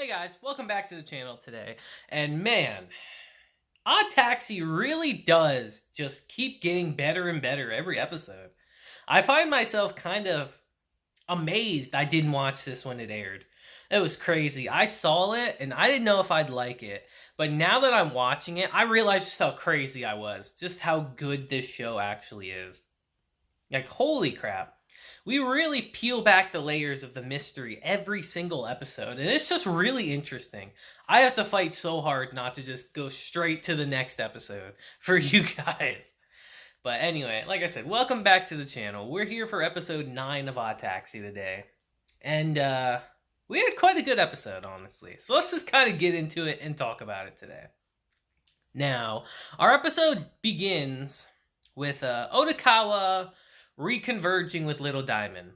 Hey guys, welcome back to the channel today. And man, Odd Taxi really does just keep getting better and better every episode. I find myself kind of amazed I didn't watch this when it aired. It was crazy. I saw it and I didn't know if I'd like it. But now that I'm watching it, I realize just how crazy I was. Just how good this show actually is. Like, holy crap. We really peel back the layers of the mystery every single episode, and it's just really interesting. I have to fight so hard not to just go straight to the next episode for you guys. But anyway, like I said, welcome back to the channel. We're here for episode 9 of Odd Taxi today. And we had quite a good episode, honestly. So let's just kind of get into it and talk about it today. Now, our episode begins with Odokawa reconverging with Little Diamond.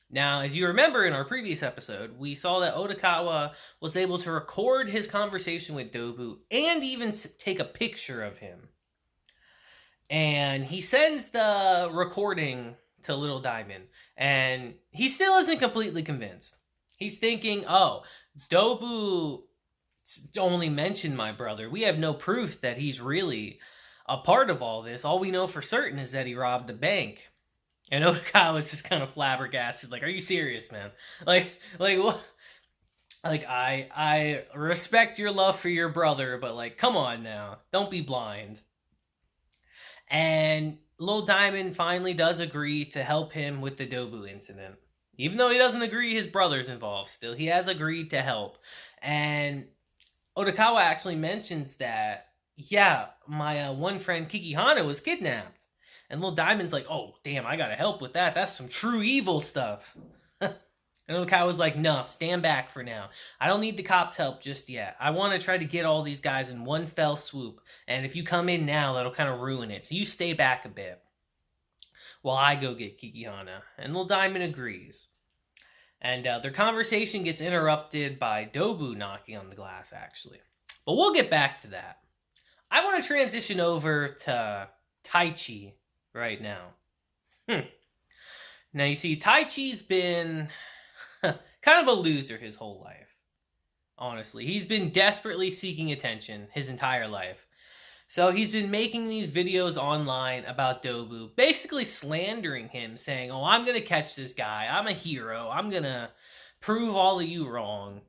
Now, as you remember in our previous episode, we saw that Odokawa was able to record his conversation with Dobu and even take a picture of him. And he sends the recording to Little Diamond, and he still isn't completely convinced. He's thinking, oh, Dobu only mentioned my brother. We have no proof that he's really a part of all this. All we know for certain is that he robbed a bank. And Odokawa was just kind of flabbergasted, like, "Are you serious, man? Like what? Like, I respect your love for your brother, but like, come on now, don't be blind." And Lil Diamond finally does agree to help him with the Dobu incident, even though he doesn't agree his brother's involved. Still, he has agreed to help, and Odokawa actually mentions that, yeah, my one friend Kikihana was kidnapped. And Lil Diamond's like, "Oh, damn, I gotta help with that. That's some true evil stuff." And Odokawa's like, "No, stand back for now. I don't need the cops' help just yet. I want to try to get all these guys in one fell swoop. And if you come in now, that'll kind of ruin it. So you stay back a bit while I go get Kikihana." And Lil Diamond agrees. And their conversation gets interrupted by Dobu knocking on the glass, actually. But we'll get back to that. I want to transition over to Taichi right now. Now, you see, Taichi's been kind of a loser his whole life. Honestly, he's been desperately seeking attention his entire life. So he's been making these videos online about Dobu, basically slandering him, saying, "Oh, I'm going to catch this guy. I'm a hero. I'm going to prove all of you wrong."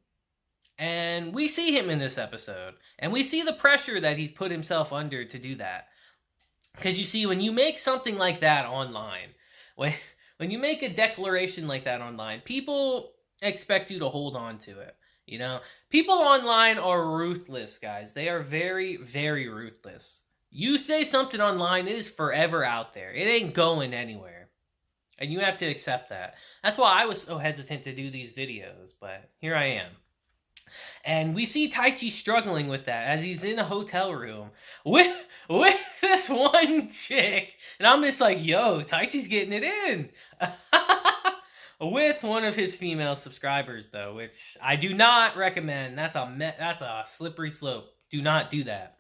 And we see him in this episode. And we see the pressure that he's put himself under to do that. Because you see, when you make something like that online, when you make a declaration like that online, people expect you to hold on to it. You know, people online are ruthless, guys. They are very, very ruthless. You say something online, it is forever out there. It ain't going anywhere. And you have to accept that. That's why I was so hesitant to do these videos, but here I am. And we see Taichi struggling with that as he's in a hotel room with this one chick. And I'm just like, yo, Taichi's getting it in. With one of his female subscribers, though, which I do not recommend. That's a slippery slope. Do not do that.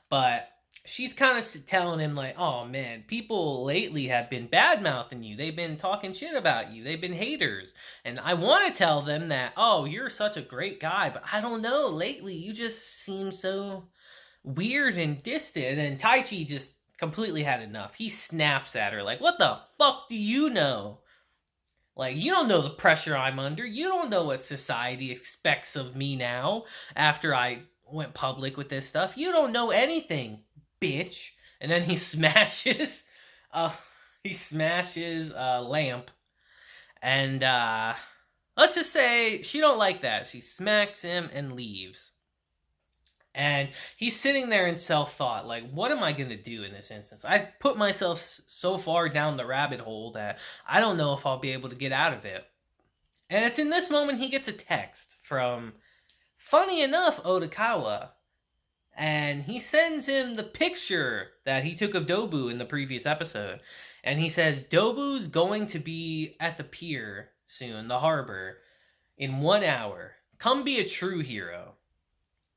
But she's kind of telling him, like, "Oh, man, people lately have been bad-mouthing you. They've been talking shit about you. They've been haters. And I want to tell them that, oh, you're such a great guy, but I don't know. Lately, you just seem so weird and distant." And Taichi just completely had enough. He snaps at her, like, "What the fuck do you know? Like, you don't know the pressure I'm under. You don't know what society expects of me now after I went public with this stuff. You don't know anything, bitch." And then he smashes a lamp. And let's just say she don't like that. She smacks him and leaves. And he's sitting there in self-thought, like, what am I going to do in this instance? I've put myself so far down the rabbit hole that I don't know if I'll be able to get out of it. And it's in this moment he gets a text from, funny enough, Odokawa. And he sends him the picture that he took of Dobu in the previous episode. And he says, "Dobu's going to be at the pier soon, the harbor, in 1 hour. Come be a true hero."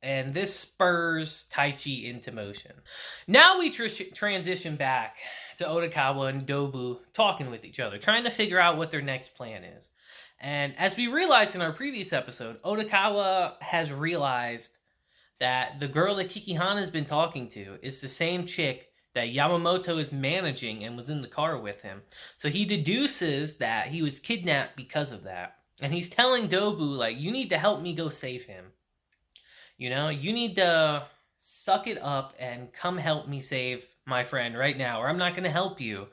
And this spurs Taichi into motion. Now we transition back to Odokawa and Dobu talking with each other, trying to figure out what their next plan is. And as we realized in our previous episode, Odokawa has realized that the girl that Kikihana has been talking to is the same chick that Yamamoto is managing and was in the car with him. So he deduces that he was kidnapped because of that. And he's telling Dobu, like, you need to help me go save him. You know, you need to suck it up and come help me save my friend right now, or I'm not going to help you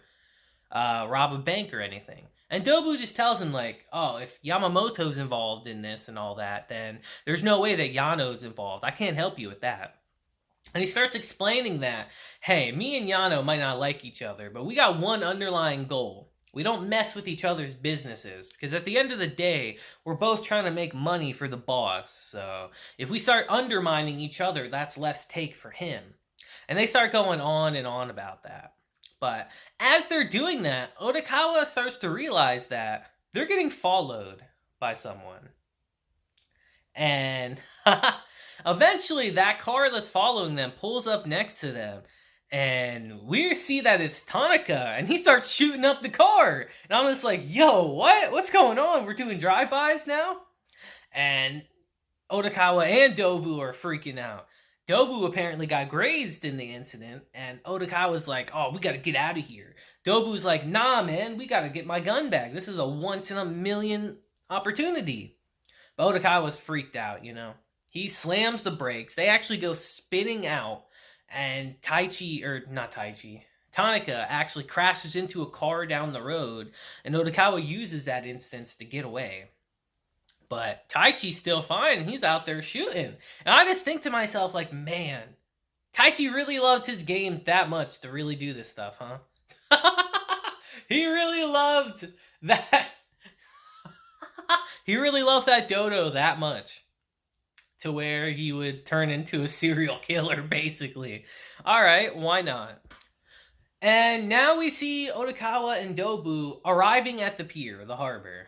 rob a bank or anything. And Dobu just tells him, like, oh, if Yamamoto's involved in this and all that, then there's no way that Yano's involved. I can't help you with that. And he starts explaining that, hey, me and Yano might not like each other, but we got one underlying goal. We don't mess with each other's businesses, because at the end of the day, we're both trying to make money for the boss. So if we start undermining each other, that's less take for him. And they start going on and on about that. But as they're doing that, Odokawa starts to realize that they're getting followed by someone. And eventually that car that's following them pulls up next to them. And we see that it's Tanaka, and he starts shooting up the car. And I'm just like, yo, what? What's going on? We're doing drive-bys now? And Odokawa and Dobu are freaking out. Dobu apparently got grazed in the incident, and Odokawa's like, oh, we gotta get out of here. Dobu's like, nah, man, we gotta get my gun back. This is a once-in-a-million opportunity. But Odokawa's freaked out, you know. He slams the brakes. They actually go spinning out. And Tanaka actually crashes into a car down the road, and Odokawa uses that instance to get away. But Taichi's still fine, and he's out there shooting. And I just think to myself, like, man, Taichi really loved his games that much to really do this stuff, huh? He really loved that. He really loved that dodo that much, to where he would turn into a serial killer, basically. Alright, why not? And now we see Odokawa and Dobu arriving at the pier, the harbor,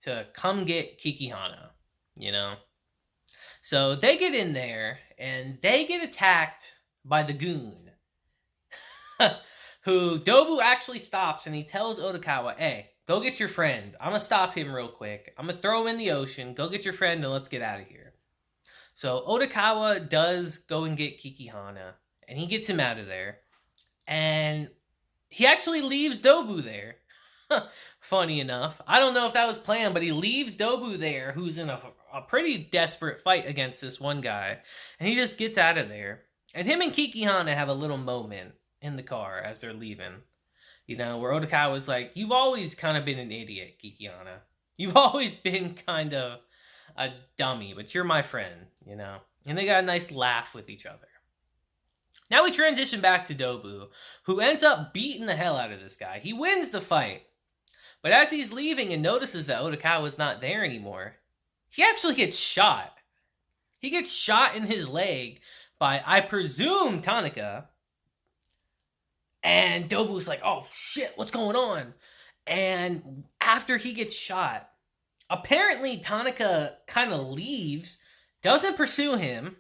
to come get Kikihana, you know? So they get in there, and they get attacked by the goon, who Dobu actually stops, and he tells Odokawa, hey, go get your friend. I'm gonna stop him real quick. I'm gonna throw him in the ocean. Go get your friend, and let's get out of here. So Odokawa does go and get Kikihana, and he gets him out of there. And he actually leaves Dobu there. Funny enough. I don't know if that was planned, but he leaves Dobu there, who's in a pretty desperate fight against this one guy. And he just gets out of there. And him and Kikihana have a little moment in the car as they're leaving. You know, where Odokawa's like, you've always kind of been an idiot, Kikihana. You've always been kind of a dummy, but you're my friend, you know? And they got a nice laugh with each other. Now we transition back to Dobu, who ends up beating the hell out of this guy. He wins the fight. But as he's leaving and notices that Odokawa's not there anymore, he actually gets shot. He gets shot in his leg by, I presume, Tanaka. And Dobu's like, oh shit, what's going on? And after he gets shot, apparently, Tanaka kind of leaves, doesn't pursue him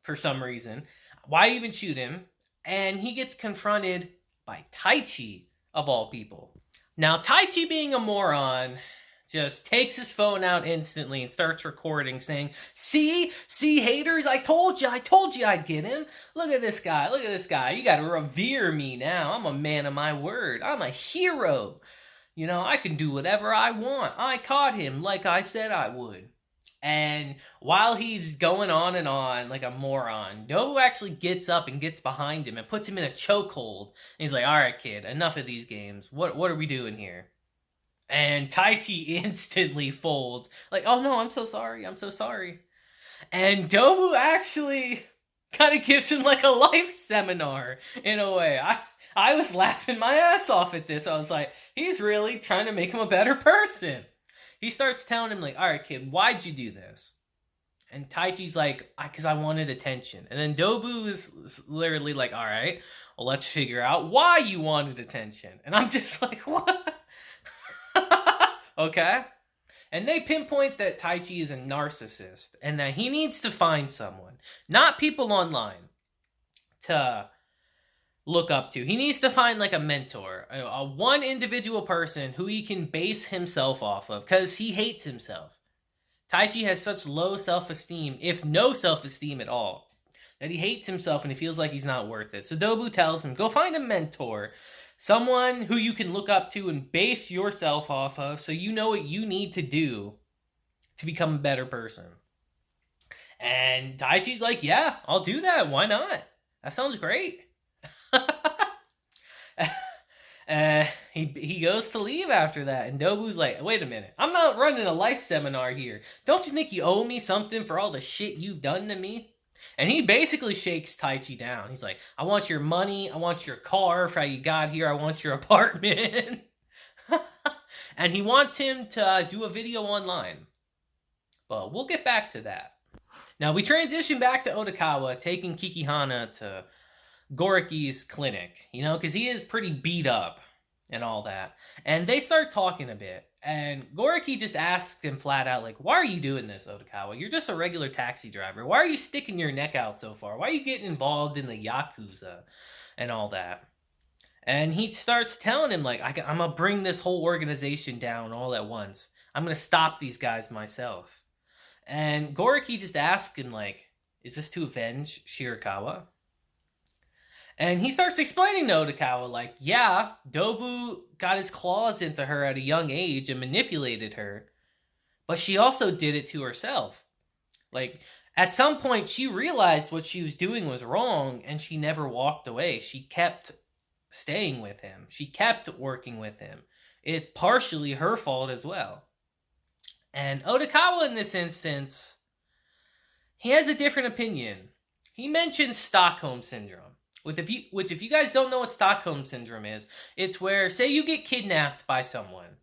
for some reason. Why even shoot him? And he gets confronted by Taichi, of all people. Now, Taichi, being a moron, just takes his phone out instantly and starts recording, saying, see, haters, I told you I'd get him. Look at this guy, you gotta revere me now. I'm a man of my word, I'm a hero. You know, I can do whatever I want. I caught him like I said I would. And while he's going on and on like a moron, Dobu actually gets up and gets behind him and puts him in a chokehold. And he's like, all right, kid, enough of these games. What are we doing here? And Taichi instantly folds. Like, oh no, I'm so sorry. And Dobu actually kind of gives him like a life seminar in a way. I was laughing my ass off at this. I was like, he's really trying to make him a better person. He starts telling him, like, all right, kid, why'd you do this? And Taichi's like, because I wanted attention. And then Dobu is literally like, all right, well, let's figure out why you wanted attention. And I'm just like, what? Okay. And they pinpoint that Taichi is a narcissist and that he needs to find someone, not people online, to look up to. He needs to find like a mentor, a one individual person who he can base himself off of, because he hates himself. Taichi has such low self-esteem, if no self-esteem at all, that he hates himself and he feels like he's not worth it. So Dobu tells him, go find a mentor, someone who you can look up to and base yourself off of, so you know what you need to do to become a better person. And Taichi's like, yeah, I'll do that. Why not? That sounds great. He goes to leave after that, and Dobu's like, wait a minute, I'm not running a life seminar here. Don't you think you owe me something for all the shit you've done to me? And he basically shakes Taichi down. He's like, I want your money, I want your car for how you got here, I want your apartment. And he wants him to do a video online. But we'll get back to that. Now we transition back to Odokawa, taking Kikihana to Goriki's clinic, because he is pretty beat up and all that. And they start talking a bit, and Goriki just asked him flat out, like, why are you doing this, Odokawa? You're just a regular taxi driver. Why are you sticking your neck out so far? Why are you getting involved in the Yakuza and all that? And he starts telling him, like, I'm going to bring this whole organization down all at once. I'm going to stop these guys myself. And Goriki just asked him, like, is this to avenge Shirakawa? And he starts explaining to Odokawa, like, yeah, Dobu got his claws into her at a young age and manipulated her, but she also did it to herself. Like, at some point, she realized what she was doing was wrong, and she never walked away. She kept staying with him. She kept working with him. It's partially her fault as well. And Odokawa, in this instance, he has a different opinion. He mentions Stockholm Syndrome. Which, if you guys don't know what Stockholm Syndrome is, it's where, say you get kidnapped by someone,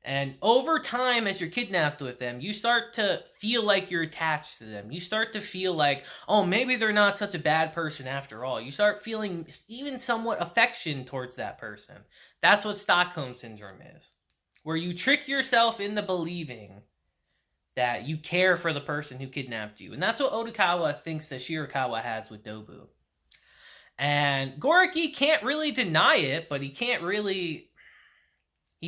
and over time, as you're kidnapped with them, you start to feel like you're attached to them. You start to feel like, oh, maybe they're not such a bad person after all. You start feeling even somewhat affection towards that person. That's what Stockholm Syndrome is, where you trick yourself into believing that you care for the person who kidnapped you. And that's what Odokawa thinks that Shirakawa has with Dobu. And Goriki can't really deny it, but he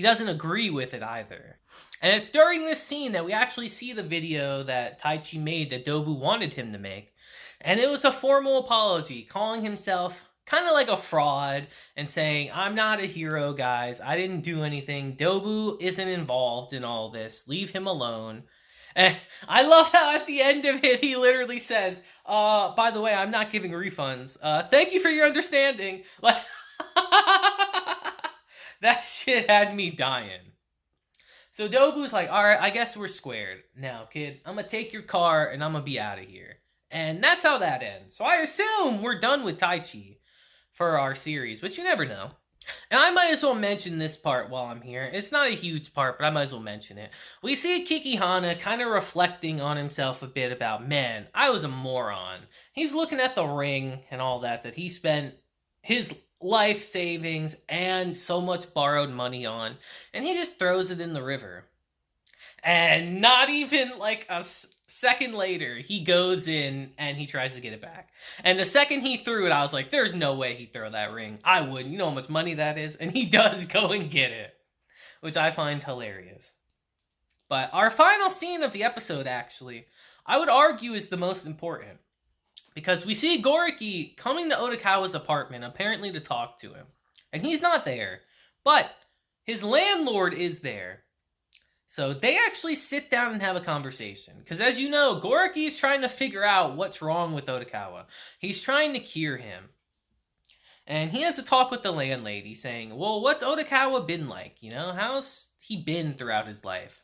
doesn't agree with it either. And it's during this scene that we actually see the video that Taichi made that Dobu wanted him to make. And it was a formal apology, calling himself kind of like a fraud and saying, I'm not a hero, guys. I didn't do anything. Dobu isn't involved in all this. Leave him alone. And I love how at the end of it, he literally says, by the way, I'm not giving refunds. Thank you for your understanding. Like, that shit had me dying. So Dobu's like, all right, I guess we're squared. Now, kid, I'm going to take your car and I'm going to be out of here. And that's how that ends. So I assume we're done with Taichi for our series, but you never know. And I might as well mention this part while I'm here. It's not a huge part, but I might as well mention it. We see Kikihana kind of reflecting on himself a bit about, man, I was a moron. He's looking at the ring and all that he spent his life savings and so much borrowed money on, and he just throws it in the river. And not even like a second later, he goes in and he tries to get it back. And the second he threw it, I was like, there's no way he'd throw that ring. I wouldn't. You know how much money that is? And he does go and get it, which I find hilarious. But our final scene of the episode, actually, I would argue is the most important. Because we see Goriki coming to Odokawa's apartment, apparently to talk to him. And he's not there. But his landlord is there. So they actually sit down and have a conversation. Because as you know, Goriki is trying to figure out what's wrong with Odokawa. He's trying to cure him. And he has a talk with the landlady saying, well, what's Odokawa been like? How's he been throughout his life?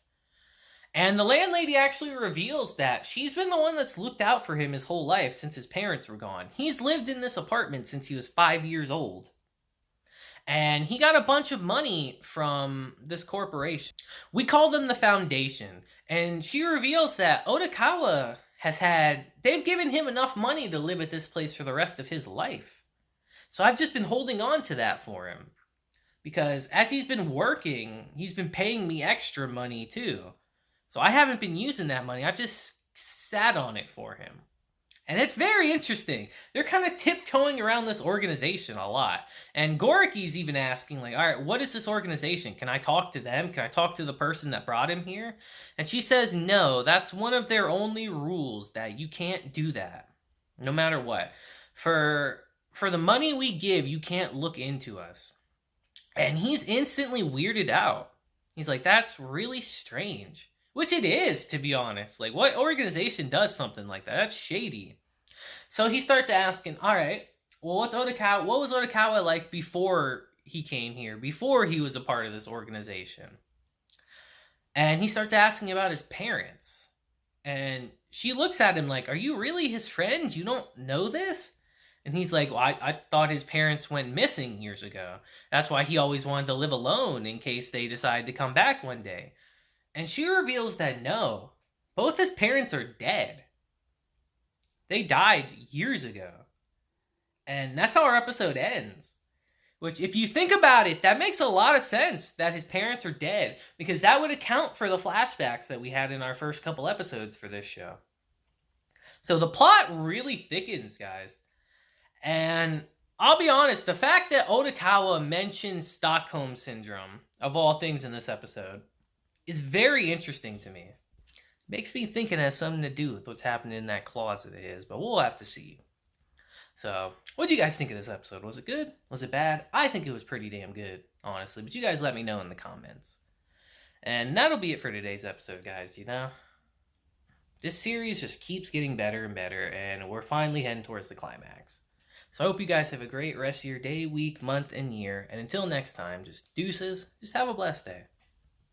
And the landlady actually reveals that she's been the one that's looked out for him his whole life since his parents were gone. He's lived in this apartment since he was 5 years old. And he got a bunch of money from this corporation. We call them the Foundation. And she reveals that Odokawa they've given him enough money to live at this place for the rest of his life. So I've just been holding on to that for him. Because as he's been working, he's been paying me extra money too. So I haven't been using that money. I've just sat on it for him. And it's very interesting. They're kind of tiptoeing around this organization a lot. And Goriki's even asking, like, all right, what is this organization? Can I talk to them? Can I talk to the person that brought him here? And she says, no, that's one of their only rules, that you can't do that, no matter what. For the money we give, you can't look into us. And he's instantly weirded out. He's like, that's really strange. Which it is, to be honest. Like, what organization does something like that? That's shady. So he starts asking, all right, well, what was Odokawa like before he came here, before he was a part of this organization? And he starts asking about his parents. And she looks at him like, are you really his friend? You don't know this? And he's like, well, I thought his parents went missing years ago. That's why he always wanted to live alone in case they decide to come back one day. And she reveals that no, both his parents are dead. They died years ago. And that's how our episode ends. Which, if you think about it, that makes a lot of sense that his parents are dead. Because that would account for the flashbacks that we had in our first couple episodes for this show. So the plot really thickens, guys. And I'll be honest, the fact that Odokawa mentions Stockholm Syndrome, of all things in this episode, is very interesting to me. Makes me think it has something to do with what's happening in that closet of his, but we'll have to see. So, what do you guys think of this episode? Was it good? Was it bad? I think it was pretty damn good, honestly, but you guys let me know in the comments. And that'll be it for today's episode, guys, you know? This series just keeps getting better and better, and we're finally heading towards the climax. So I hope you guys have a great rest of your day, week, month, and year. And until next time, just deuces. Just have a blessed day.